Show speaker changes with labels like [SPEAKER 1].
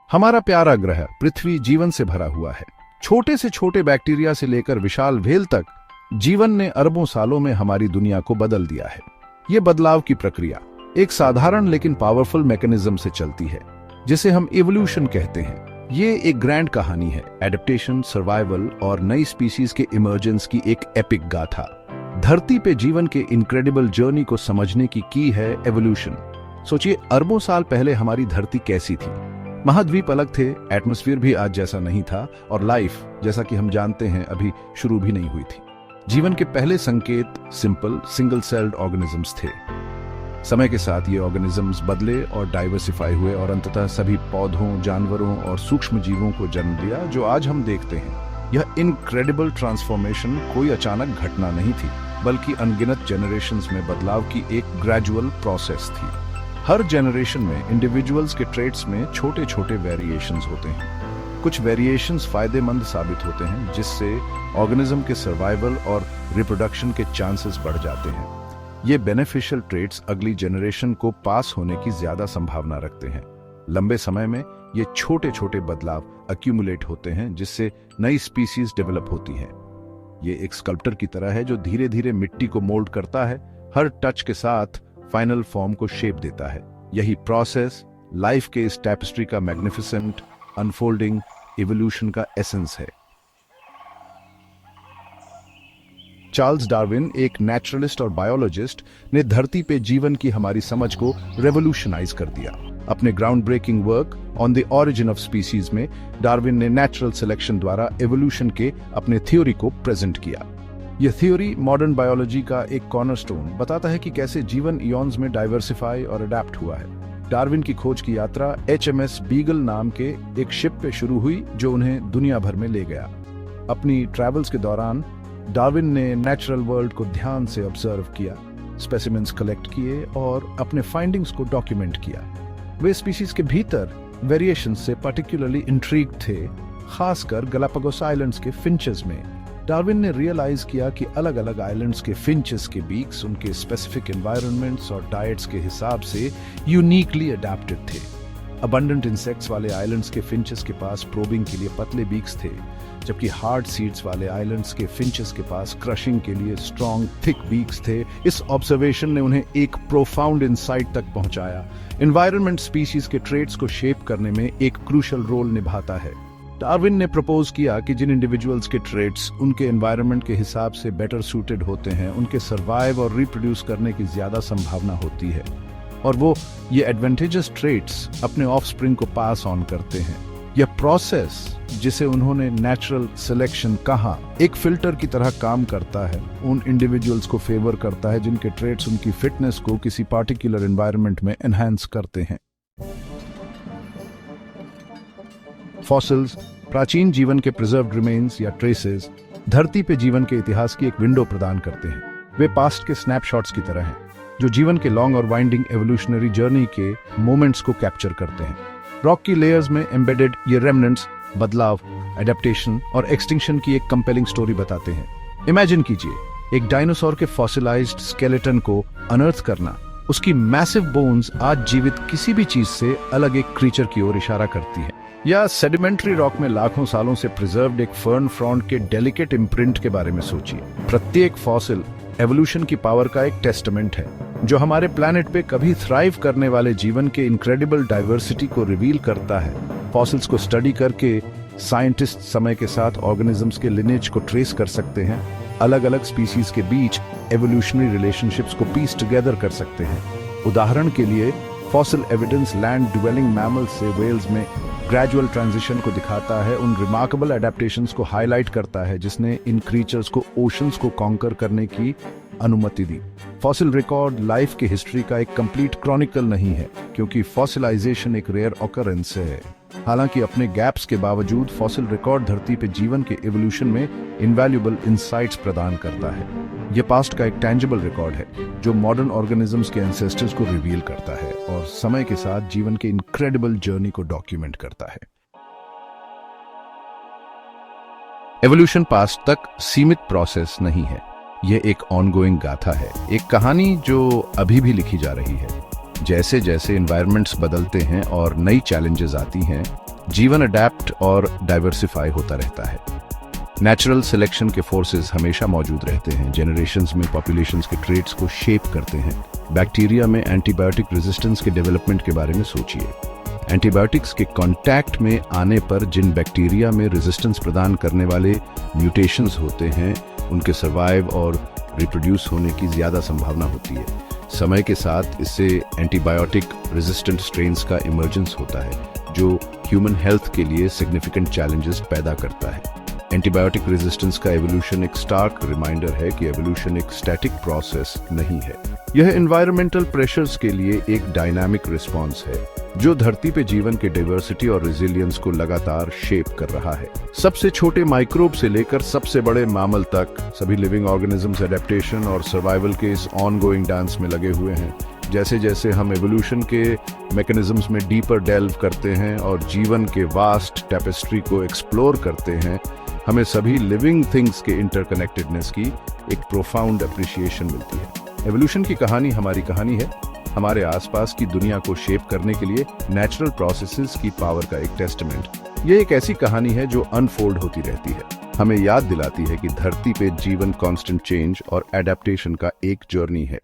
[SPEAKER 1] हमारा प्यारा ग्रह पृथ्वी जीवन से भरा हुआ है। छोटे से छोटे बैक्टीरिया से लेकर विशाल व्हेल तक जीवन ने अरबों सालों में हमारी दुनिया को बदल दिया है। ये बदलाव की प्रक्रिया एक साधारण लेकिन पावरफुल मैकेनिज्म से चलती है, जिसे हम इवोल्यूशन कहते हैं। ये एक ग्रैंड कहानी है, एडेप्टेशन, सर्वाइवल और नई स्पीसीज के इमर्जेंस की एक एपिक गाथा। धरती पे जीवन के इनक्रेडिबल जर्नी को समझने की है एवोल्यूशन। सोचिए, अरबों साल पहले हमारी धरती कैसी थी। महाद्वीप अलग थे, एटमॉस्फेयर भी आज जैसा नहीं था, और लाइफ जैसा कि हम जानते हैं अभी शुरू भी नहीं हुई थी। जीवन के पहले संकेत सिंपल सिंगल सेल्ड ऑर्गेनिजम्स थे। समय के साथ ये ऑर्गेनिजम्स बदले और डाइवर्सिफाई हुए और अंततः सभी पौधों, जानवरों और सूक्ष्म जीवों को जन्म दिया जो आज हम देखते हैं। यह इनक्रेडिबल ट्रांसफॉर्मेशन कोई अचानक घटना नहीं थी, बल्कि अनगिनत जनरेशंस में बदलाव की एक ग्रेजुअल प्रोसेस थी। हर जनरेशन में इंडिविजुअल्स के ट्रेट्स में छोटे छोटे वेरिएशंस होते हैं। कुछ वेरिएशंस फायदेमंद साबित होते हैं, जिससे ऑर्गेनिज्म के सर्वाइवल और रिप्रोडक्शन के चांसेस बढ़ जाते हैं। ये बेनिफिशियल ट्रेट्स अगली जनरेशन को पास होने की ज्यादा संभावना रखते हैं। लंबे समय में ये छोटे छोटे बदलाव अक्यूमुलेट होते हैं, जिससे नई स्पीसीज डेवलप होती हैं। ये एक स्कल्प्टर की तरह है जो धीरे धीरे मिट्टी को मोल्ड करता है, हर टच के साथ फाइनल फॉर्म को शेप देता है। यही प्रोसेस लाइफ के इस टैपेस्ट्री का मैग्निफिसेंट अनफोल्डिंग इवोल्यूशन का एसेंस है। चार्ल्स डार्विन, एक नेचुरलिस्ट और बायोलॉजिस्ट, ने धरती पे जीवन की हमारी समझ को रेवोल्यूशनाइज कर दिया। अपने ground breaking work on the origin of species में डार्विन ने नेचुरल सिलेक्शन द्वारा एवोल्यूशन के अपने थ्योरी को प्रेजेंट किया। यह थ्योरी मॉडर्न बायोलॉजी का एक कॉर्नरस्टोन बताता है कि कैसे जीवन इयॉन्स में डाइवर्सिफाई और अडेप्ट हुआ है। डार्विन की खोज की यात्रा HMS बीगल नाम के एक शिप पे शुरू हुई, जो उन्हें दुनिया भर में ले गया। अपनी ट्रैवल्स के दौरान डार्विन ने नेचुरल वर्ल्ड को ध्यान से ऑब्जर्व किया, स्पेसिमेंस कलेक्ट किए और अपने फाइंडिंग्स को डॉक्यूमेंट किया। वे स्पीशीज के भीतर वेरिएशन से पर्टिकुलरली इंट्रीग्ड थे, खासकर गैलापागोस आइलैंड्स के फिंचेस में। डार्विन ने रियलाइज किया कि अलग अलग आइलैंड्स के फिंचेस के बीक्स उनके स्पेसिफिक एनवायरनमेंट्स और डाइट्स के हिसाब से यूनिकली अडेप्टेड थे। अबंडेंट इंसेक्ट्स वाले आइलैंड्स के फिंचेस के पास प्रोबिंग के लिए पतले बीक्स थे, जबकि हार्ड सीड्स वाले आइलैंड्स के फिंचेस के पास क्रशिंग के लिए स्ट्रॉन्ग थिक बीक्स थे। इस ऑब्जर्वेशन ने उन्हें एक प्रोफाउंड इंसाइट तक पहुंचाया। एनवायरनमेंट स्पीशीज के ट्रेट्स को शेप करने में एक क्रूशियल रोल निभाता है। डार्विन ने प्रपोज किया कि जिन इंडिविजुअल्स के ट्रेट्स उनके एनवायरनमेंट के हिसाब से बेटर सूटेड होते हैं, उनके सर्वाइव और रिप्रोड्यूस करने की ज्यादा संभावना होती है, और वो ये एडवांटेजेस ट्रेट्स अपने ऑफस्प्रिंग को पास ऑन करते हैं। यह प्रोसेस, जिसे उन्होंने नेचुरल सिलेक्शन कहा, एक फिल्टर की तरह काम करता है। उन इंडिविजुअल्स को फेवर करता है जिनके ट्रेट्स उनकी फिटनेस को किसी पार्टिकुलर एनवायरनमेंट में एनहांस करते हैं। फॉसिल्स, प्राचीन जीवन के प्रिजर्व्ड रिमेन्स या ट्रेसेस, धरती पे जीवन के इतिहास की एक विंडो प्रदान करते हैं। वे पास्ट के स्नैपशॉट्स की तरह हैं, जो जीवन के लॉन्ग और वाइंडिंग एवोल्यूशनरी जर्नी के मोमेंट्स को कैप्चर करते हैं। रॉक की लेयर्स में एम्बेडेड ये रेमनेंट्स बदलाव, एडेप्टेशन और एक्सटिंक्शन की एक कंपेलिंग स्टोरी बताते हैं। इमेजिन कीजिए, एक डायनासोर के फॉसिलाइज्ड स्केलेटन को अनर्थ करना। उसकी मैसिव बोन्स आज जीवित किसी भी चीज से अलग एक क्रीचर की ओर इशारा करती है। या सेडिमेंट्री रॉक में लाखों सालों से प्रिजर्व्ड एक फर्न फ्रॉन्ट के डेलिकेट इम्प्रिंट के बारे में सोचिए। प्रत्येक फॉसिल एवोल्यूशन की पावर का एक टेस्टमेंट है, जो हमारे प्लैनेट पे कभी थ्राइव करने वाले जीवन के इनक्रेडिबल डाइवर्सिटी को रिवील करता है। फॉसिल्स को स्टडी करके साइंटिस्ट समय के साथ ऑर्गेनिजम्स के लिनेज को ट्रेस कर सकते हैं, अलग अलग स्पीसीज के बीच एवोल्यूशनरी रिलेशनशिप्स को पीस टुगेदर कर सकते हैं। उदाहरण के लिए, fossil evidence land dwelling mammals से व्हेल्स में ग्रेजुअल ट्रांजिशन को दिखाता है, उन रिमार्केबल एडेप्टेशंस को हाईलाइट करता है जिसने इन क्रीचर्स को ओशंस को कॉन्कर करने की अनुमति दी। फॉसिल रिकॉर्ड लाइफ के हिस्ट्री का एक कंप्लीट क्रॉनिकल नहीं है, क्योंकि फॉसिलाइजेशन एक रेयर ऑकरेंस है। हालांकि अपने गैप्स के बावजूद फॉसिल रिकॉर्ड धरती पे जीवन के इवोल्यूशन में इनवैल्यूएबल इंसाइट्स प्रदान करता है। यह पास्ट का एक टैंजिबल रिकॉर्ड है, जो मॉडर्न ऑर्गेनिजम्स के एंसेस्टर्स को रिवील करता है और समय के साथ जीवन के इनक्रेडिबल जर्नी को डॉक्यूमेंट करता है। एवोल्यूशन पास्ट तक सीमित प्रोसेस नहीं है, यह एक ऑनगोइंग गाथा है, एक कहानी जो अभी भी लिखी जा रही है। जैसे जैसे एनवायरनमेंट्स बदलते हैं और नई चैलेंजेस आती हैं, जीवन अडेप्ट और डाइवर्सिफाई होता रहता है। नेचुरल सिलेक्शन के फोर्सेस हमेशा मौजूद रहते हैं, जनरेशंस में पॉपुलेशंस के ट्रेट्स को शेप करते हैं। बैक्टीरिया में एंटीबायोटिक रेजिस्टेंस के डेवलपमेंट के बारे में सोचिए। एंटीबायोटिक्स के कांटेक्ट में आने पर जिन बैक्टीरिया में रेजिस्टेंस प्रदान करने वाले म्यूटेशंस होते हैं, उनके सर्वाइव और रिप्रोड्यूस होने की ज़्यादा संभावना होती है। समय के साथ इससे एंटीबायोटिक रेजिस्टेंट स्ट्रेन्स का इमर्जेंस होता है, जो ह्यूमन हेल्थ के लिए सिग्निफिकेंट चैलेंजेस पैदा करता है। एंटीबायोटिक रेजिस्टेंस का एवोल्यूशन एक स्टार्क रिमाइंडर है कि एवोल्यूशन एक स्टैटिक प्रोसेस नहीं है। यह एनवायरमेंटल प्रेशर्स के लिए एक डायनामिक रिस्पॉन्स है, जो धरती पे जीवन के डाइवर्सिटी और रेजिलियंस को लगातार शेप कर रहा है। सबसे छोटे माइक्रोब से लेकर सबसे बड़े मैमल तक सभी लिविंग ऑर्गेनिजम्स एडेप्टेशन और सर्वाइवल के इस ऑनगोइंग डांस में लगे हुए हैं। जैसे जैसे हम एवोल्यूशन के मैकेनिज्म्स में डीपर डेल्व करते हैं और जीवन के वास्ट टेपेस्ट्री को एक्सप्लोर करते हैं, हमें सभी लिविंग थिंग्स के इंटरकनेक्टेडनेस की एक प्रोफाउंड अप्रिशिएशन मिलती है। एवोल्यूशन की कहानी हमारी कहानी है, हमारे आसपास की दुनिया को शेप करने के लिए नेचुरल प्रोसेसेस की पावर का एक टेस्टमेंट। ये एक ऐसी कहानी है जो अनफोल्ड होती रहती है, हमें याद दिलाती है कि धरती पे जीवन कांस्टेंट चेंज और एडेप्टेशन का एक जर्नी है।